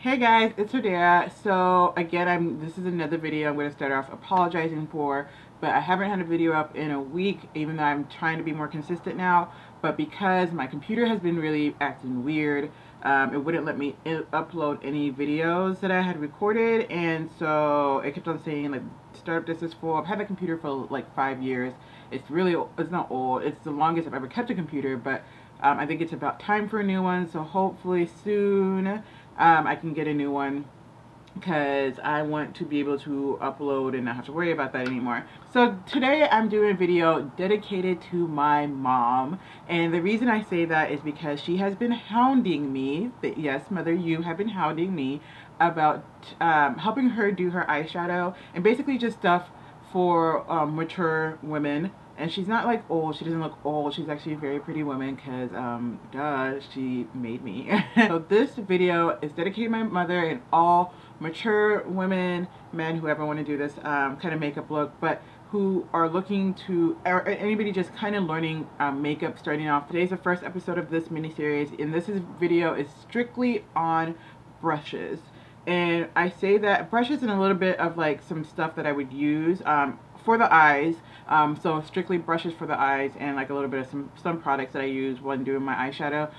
Hey guys, it's Rodea. So again, this is another video I'm going to start off apologizing for, but I haven't had a video up in a week, even though I'm trying to be more consistent now. But because my computer has been really acting weird, it wouldn't let me upload any videos that I had recorded, and so it kept on saying like startup disk is full. I've had the computer for like 5 years. It's not old. It's the longest I've ever kept a computer, but I think it's about time for a new one. So hopefully soon I can get a new one, because I want to be able to upload and not have to worry about that anymore. So today I'm doing a video dedicated to my mom, and the reason I say that is because she has been hounding me. Yes, mother, you have been hounding me about helping her do her eyeshadow and basically just stuff for mature women. And she's not like old, she doesn't look old, she's actually a very pretty woman because, duh, she made me. So this video is dedicated to my mother and all mature women, men, whoever want to do this kind of makeup look, but who are looking to, or anybody just kind of learning makeup starting off. Today's the first episode of this mini-series, and this video is strictly on brushes. And I say that brushes and a little bit of like some stuff that I would use for the eyes, so strictly brushes for the eyes, and like a little bit of some products that I use when doing my eyeshadow.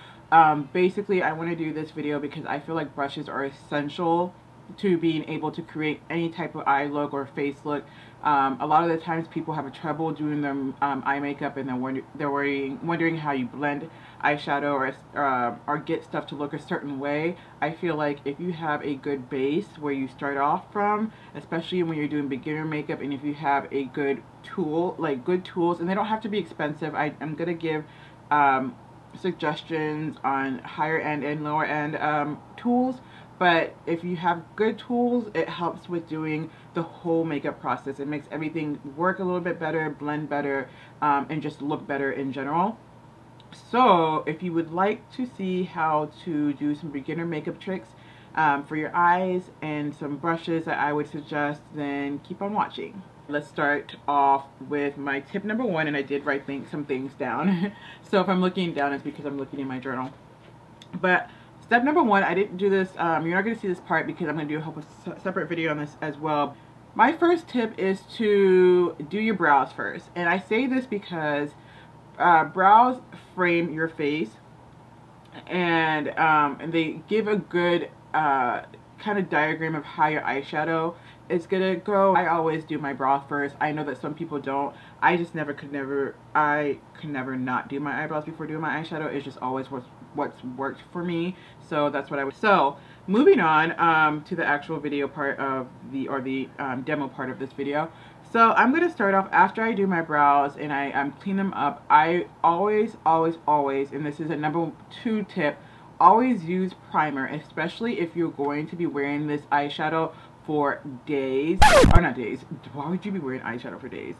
Basically, I want to do this video because I feel like brushes are essential to being able to create any type of eye look or face look. A lot of the times people have trouble doing their eye makeup, and they're wondering how you blend eyeshadow or get stuff to look a certain way. I feel like if you have a good base where you start off from, especially when you're doing beginner makeup, and if you have a good tool, like good tools, and they don't have to be expensive. I'm gonna give suggestions on higher end and lower end tools. But if you have good tools, it helps with doing the whole makeup process. It makes everything work a little bit better, blend better, and just look better in general. So if you would like to see how to do some beginner makeup tricks for your eyes and some brushes that I would suggest, then keep on watching. Let's start off with my tip number one, and I did write some things down. So if I'm looking down, it's because I'm looking in my journal. But step number one, I didn't do this, you're not going to see this part because I'm going to do a whole separate video on this as well. My first tip is to do your brows first. And I say this because brows frame your face, and they give a good kind of diagram of how your eyeshadow is going to go. I always do my brows first. I know that some people don't. I just could never not do my eyebrows before doing my eyeshadow. It's just always what's worked for me. So that's what I would. So moving on to the actual video part of the demo part of this video. So I'm going to start off after I do my brows and I clean them up. I always, and this is a number 2 tip, always use primer, especially if you're going to be wearing this eyeshadow for days, or not days. Why would you be wearing eyeshadow for days?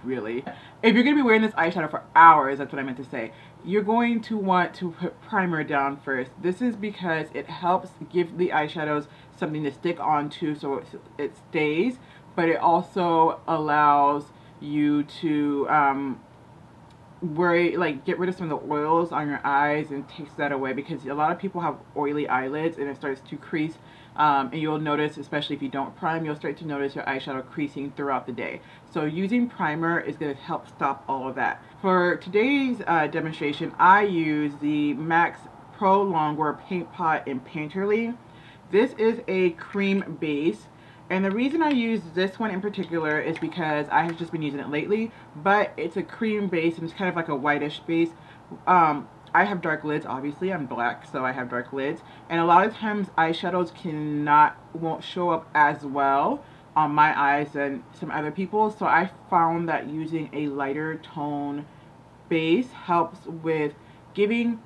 Really? If you're going to be wearing this eyeshadow for hours, that's what I meant to say, you're going to want to put primer down first. This is because it helps give the eyeshadows something to stick onto so it stays, but it also allows you to get rid of some of the oils on your eyes and takes that away, because a lot of people have oily eyelids and it starts to crease, and you'll notice, especially if you don't prime, you'll start to notice your eyeshadow creasing throughout the day. So using primer is going to help stop all of that. For today's demonstration, I use the MAC Pro Longwear Paint Pot in Painterly. This is a cream base. And the reason I use this one in particular is because I have just been using it lately, but it's a cream base and it's kind of like a whitish base. I have dark lids, obviously, I'm black, so I have dark lids, and a lot of times eyeshadows won't show up as well on my eyes than some other people, so I found that using a lighter tone base helps with giving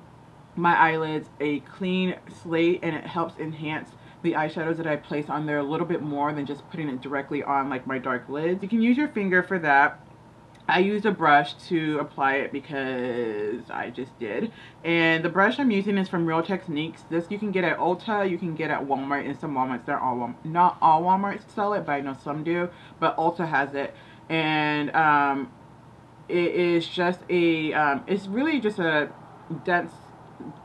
my eyelids a clean slate, and it helps enhance the eyeshadows that I place on there a little bit more than just putting it directly on like my dark lids. You can use your finger for that. I used a brush to apply it because I just did. And the brush I'm using is from Real Techniques. This you can get at Ulta, you can get at Walmart, and some Walmarts. Not all Walmarts sell it, but I know some do. But Ulta has it. And it is just it's really just a dense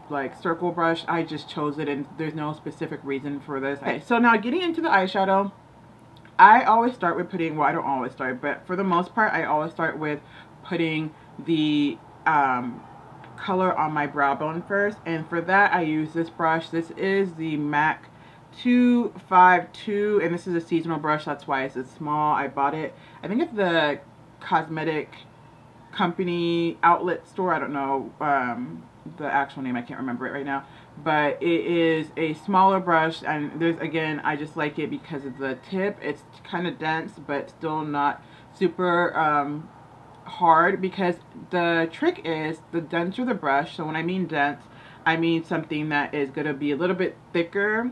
like circle brush. I just chose it, and there's no specific reason for this. Okay, so now getting into the eyeshadow, I always start with putting, well, I don't always start, but for the most part, I always start with putting the color on my brow bone first. And for that, I use this brush. This is the MAC 252, and this is a seasonal brush. That's why it's small. I bought it, I think it's the cosmetic company outlet store. I don't know the actual name. I can't remember it right now. But it is a smaller brush, and there's, again, I just like it because of the tip. It's kind of dense, but still not super hard, because the trick is the denser the brush. So when I mean dense, I mean something that is going to be a little bit thicker.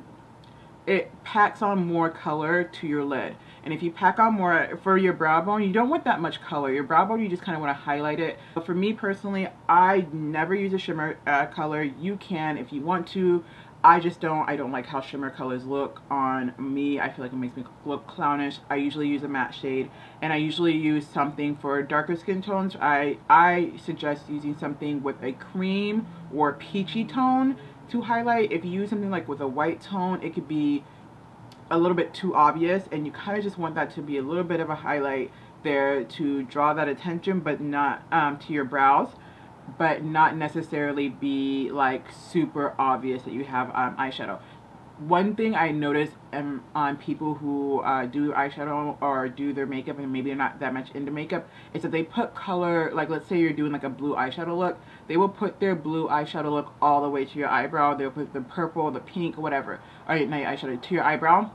It packs on more color to your lid. And if you pack on more for your brow bone, you don't want that much color. Your brow bone, you just kind of want to highlight it. But for me personally, I never use a shimmer color. You can if you want to. I just don't. I don't like how shimmer colors look on me. I feel like it makes me look clownish. I usually use a matte shade, and I usually use something for darker skin tones. I suggest using something with a cream or peachy tone to highlight. If you use something like with a white tone, it could be a little bit too obvious, and you kind of just want that to be a little bit of a highlight there to draw that attention, but not to your brows, but not necessarily be like super obvious that you have eyeshadow. One thing I notice on people who do eyeshadow or do their makeup, and maybe they're not that much into makeup, is that they put color, like let's say you're doing like a blue eyeshadow look, they will put their blue eyeshadow look all the way to your eyebrow. They'll put the purple, the pink, whatever, or not your eyeshadow, to your eyebrow.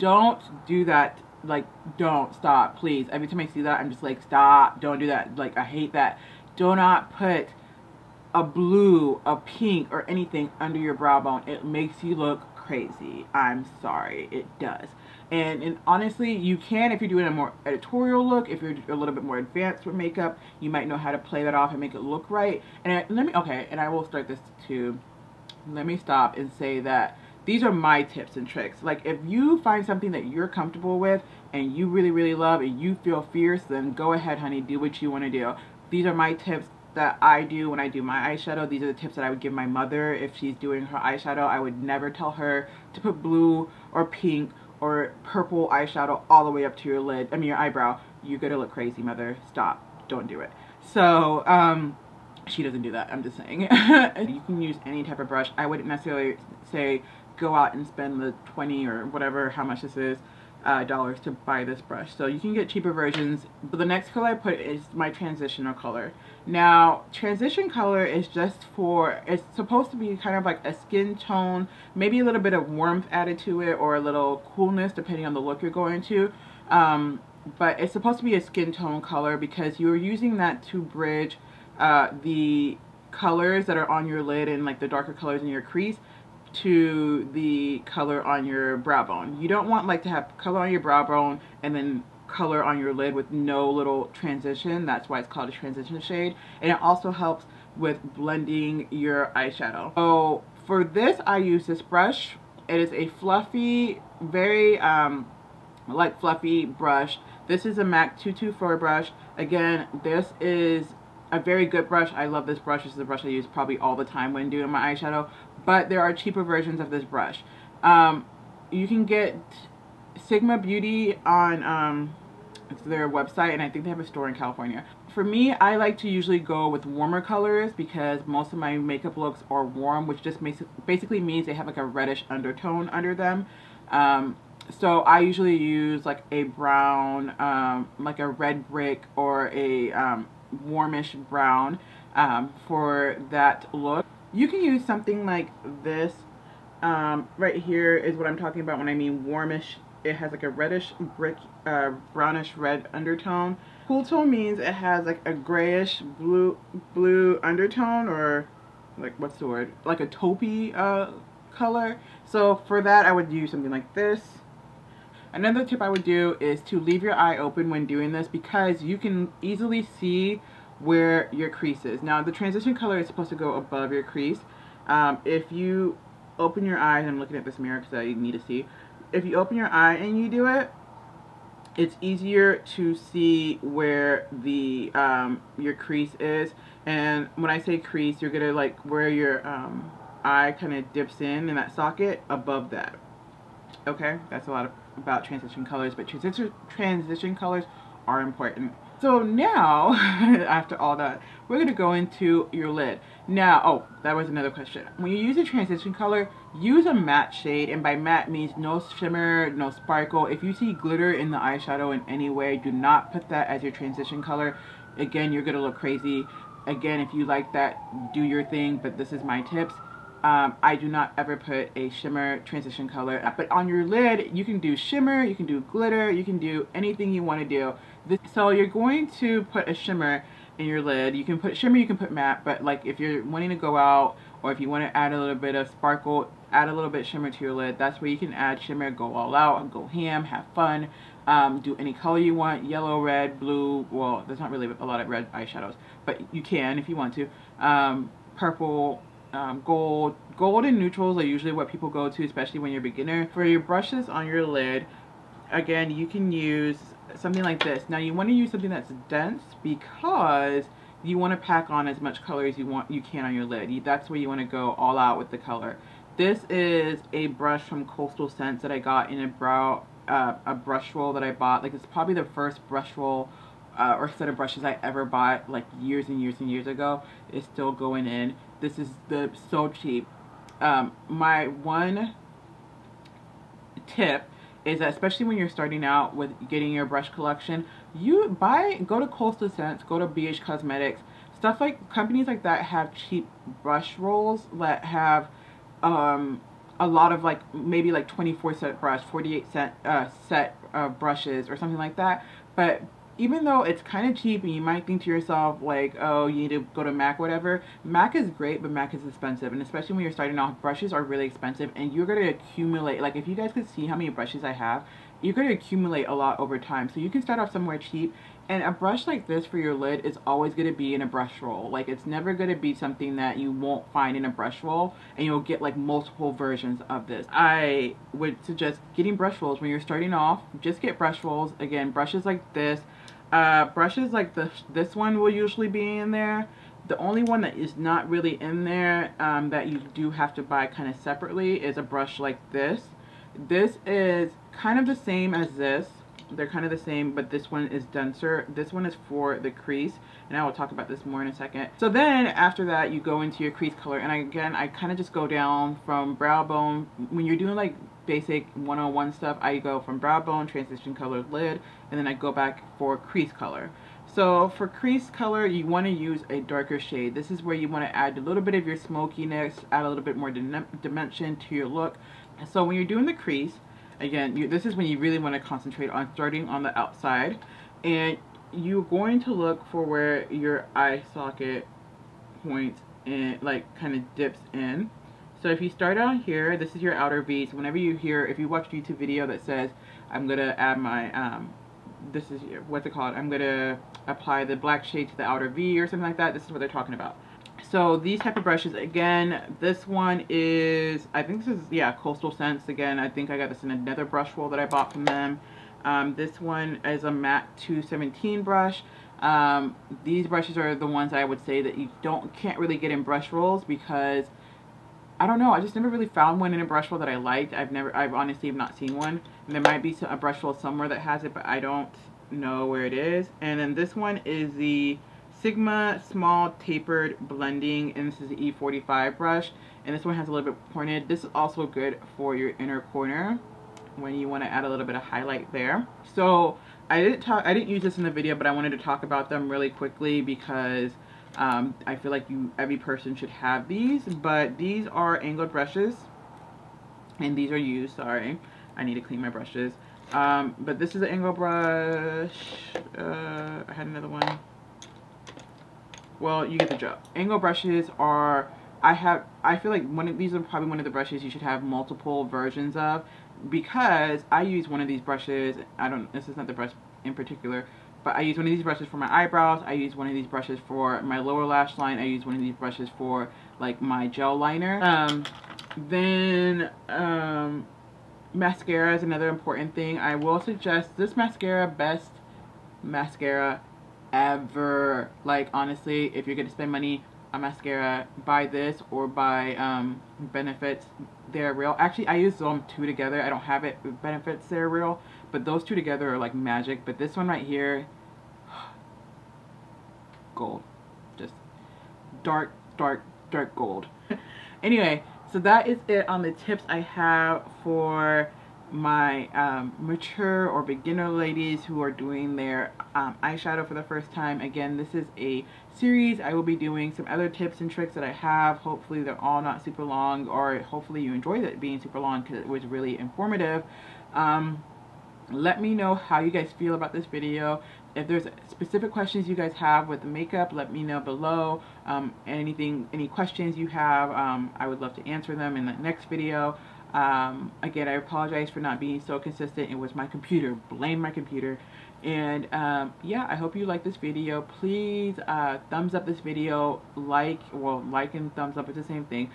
Don't do that. Like, don't. Stop, please. Every time I see that, I'm just like, stop, don't do that. Like, I hate that. Do not put a blue, a pink, or anything under your brow bone. It makes you look crazy. I'm sorry, it does. And honestly, you can, if you're doing a more editorial look, if you're a little bit more advanced with makeup, you might know how to play that off and make it look right. And and I will start this too. Let me stop and say that these are my tips and tricks. Like, if you find something that you're comfortable with and you really, really love and you feel fierce, then go ahead, honey, do what you want to do. These are my tips that I do when I do my eyeshadow. These are the tips that I would give my mother if she's doing her eyeshadow. I would never tell her to put blue or pink or purple eyeshadow all the way up to your lid, I mean your eyebrow. You're gonna look crazy, mother. Stop. Don't do it. So, she doesn't do that, I'm just saying. You can use any type of brush. I wouldn't necessarily say go out and spend the 20 or whatever, how much this is, dollars to buy this brush. So you can get cheaper versions. But the next color I put is my transitional color. Now, transition color is just for, it's supposed to be kind of like a skin tone, maybe a little bit of warmth added to it or a little coolness depending on the look you're going to. But it's supposed to be a skin tone color because you're using that to bridge the colors that are on your lid and like the darker colors in your crease to the color on your brow bone. You don't want like to have color on your brow bone and then color on your lid with no little transition. That's why it's called a transition shade. And it also helps with blending your eyeshadow. So for this, I use this brush. It is a fluffy, very like fluffy brush. This is a MAC 224 brush. Again, this is a very good brush. I love this brush. This is a brush I use probably all the time when doing my eyeshadow. But there are cheaper versions of this brush. You can get Sigma Beauty on their website, and I think they have a store in California. For me, I like to usually go with warmer colors because most of my makeup looks are warm, which just basically means they have like a reddish undertone under them. So I usually use like a brown, like a red brick or a warmish brown for that look. You can use something like this. Right here is what I'm talking about when I mean warmish. It has like a reddish brick, brownish red undertone. Cool tone means it has like a grayish blue undertone, or like, what's the word? Like a taupey color. So for that, I would use something like this. Another tip I would do is to leave your eye open when doing this because you can easily see where your crease is. Now the transition color is supposed to go above your crease. If you open your eye, and I'm looking at this mirror because I need to see. If you open your eye and you do it, it's easier to see where the your crease is. And when I say crease, you're gonna like where your eye kind of dips in that socket above that. Okay, that's a lot about transition colors, but transition colors are important. So now, after all that, we're going to go into your lid. Now, oh, that was another question. When you use a transition color, use a matte shade, and by matte means no shimmer, no sparkle. If you see glitter in the eyeshadow in any way, do not put that as your transition color. Again, you're going to look crazy. Again, if you like that, do your thing, but this is my tips. I do not ever put a shimmer transition color, but on your lid you can do shimmer, you can do glitter, you can do anything you want to do. So you're going to put a shimmer in your lid. You can put shimmer, you can put matte, but like if you're wanting to go out or if you want to add a little bit of sparkle, add a little bit of shimmer to your lid. That's where you can add shimmer, go all out, go ham, have fun, do any color you want, yellow, red, blue. Well, there's not really a lot of red eyeshadows, but you can if you want to. Purple, gold and neutrals are usually what people go to, especially when you're a beginner. For your brushes on your lid, again, you can use something like this. Now you want to use something that's dense because you want to pack on as much color as you can on your lid. That's where you want to go all out with the color. This is a brush from Coastal Scents that I got in a brush roll that I bought. Like, it's probably the first brush roll or set of brushes I ever bought, like years and years and years ago. It's still going in. This is so cheap. My one tip is that, especially when you're starting out with getting your brush collection, go to Coastal Scents, go to BH Cosmetics, stuff like companies like that have cheap brush rolls that have a lot of like maybe like 24 set brush, 48 set brushes or something like that. But even though it's kind of cheap and you might think to yourself like, oh, you need to go to MAC or whatever, MAC is great, but MAC is expensive. And especially when you're starting off, brushes are really expensive and you're going to accumulate. Like, if you guys could see how many brushes I have, you're going to accumulate a lot over time. So you can start off somewhere cheap, and a brush like this for your lid is always going to be in a brush roll. Like, it's never going to be something that you won't find in a brush roll, and you'll get like multiple versions of this. I would suggest getting brush rolls when you're starting off. Just get brush rolls. Again, brushes like this. Brushes like this one will usually be in there. The only one that is not really in there that you do have to buy kind of separately is a brush like this. This is kind of the same as this. They're kind of the same, but this one is denser. This one is for the crease, and I will talk about this more in a second. So then after that, you go into your crease color, and I kind of just go down from brow bone. When you're doing like basic 101 stuff, I go from brow bone, transition color, lid, and then I go back for crease color. So for crease color, you want to use a darker shade. This is where you want to add a little bit of your smokiness, add a little bit more dimension to your look. So when you're doing the crease, again, this is when you really want to concentrate on starting on the outside, and you're going to look for where your eye socket points and like kind of dips in. So if you start out here, this is your outer V. So whenever you hear, if you watch a YouTube video that says, I'm gonna add my this is, what's it called, I'm gonna apply the black shade to the outer V or something like that, this is what they're talking about. So these type of brushes, again, this one is, I think this is, yeah, Coastal Scents. Again, I think I got this in another brush roll that I bought from them. This one is a matte 217 brush. These brushes are the ones I would say that you can't really get in brush rolls, because I don't know, I just never really found one in a brush roll that I liked. I've honestly have not seen one. And there might be a brush roll somewhere that has it, but I don't know where it is. And then this one is the Sigma Small Tapered Blending, and this is the E45 brush, and this one has a little bit pointed. This is also good for your inner corner when you want to add a little bit of highlight there. So I didn't use this in the video, but I wanted to talk about them really quickly because I feel like every person should have these. But these are angled brushes, and these are used. Sorry, I need to clean my brushes. But this is an angled brush. I had another one. Well, you get the joke. Angle brushes are, I feel like these are probably one of the brushes you should have multiple versions of, because I use one of these brushes, this is not the brush in particular, but I use one of these brushes for my eyebrows, I use one of these brushes for my lower lash line, I use one of these brushes for like my gel liner. mascara is another important thing. I will suggest this mascara, best mascara ever. Like, honestly, if you're gonna spend money on mascara, buy this or buy Benefits. They're real. Actually, I use them two together. I don't have it with Benefits, they're real, but those two together are like magic. But this one right here, gold. Just dark gold. Anyway, so that is it on the tips I have for my mature or beginner ladies who are doing their eyeshadow for the first time. Again, this is a series. I will be doing some other tips and tricks that I have. Hopefully they're all not super long, or hopefully you enjoyed it being super long because it was really informative. Let me know how you guys feel about this video. If there's specific questions you guys have with the makeup, let me know below. Any questions you have, I would love to answer them in the next video. Again, I apologize for not being so consistent. It was my computer. Blame my computer. And yeah, I hope you like this video. Please thumbs up this video. Like and thumbs up is the same thing.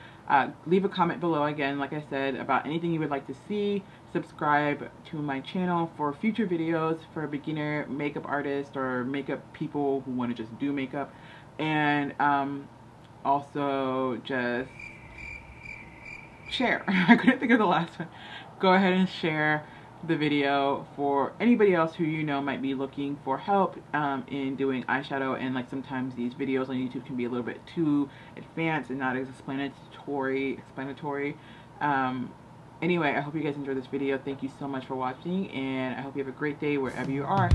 Leave a comment below, again, like I said, about anything you would like to see. Subscribe to my channel for future videos for beginner makeup artists or makeup people who want to just do makeup. And also just share. I couldn't think of the last one. Go ahead and share the video for anybody else who you know might be looking for help in doing eyeshadow. And like, sometimes these videos on YouTube can be a little bit too advanced and not as explanatory. Anyway, I hope you guys enjoyed this video. Thank you so much for watching, and I hope you have a great day wherever you are.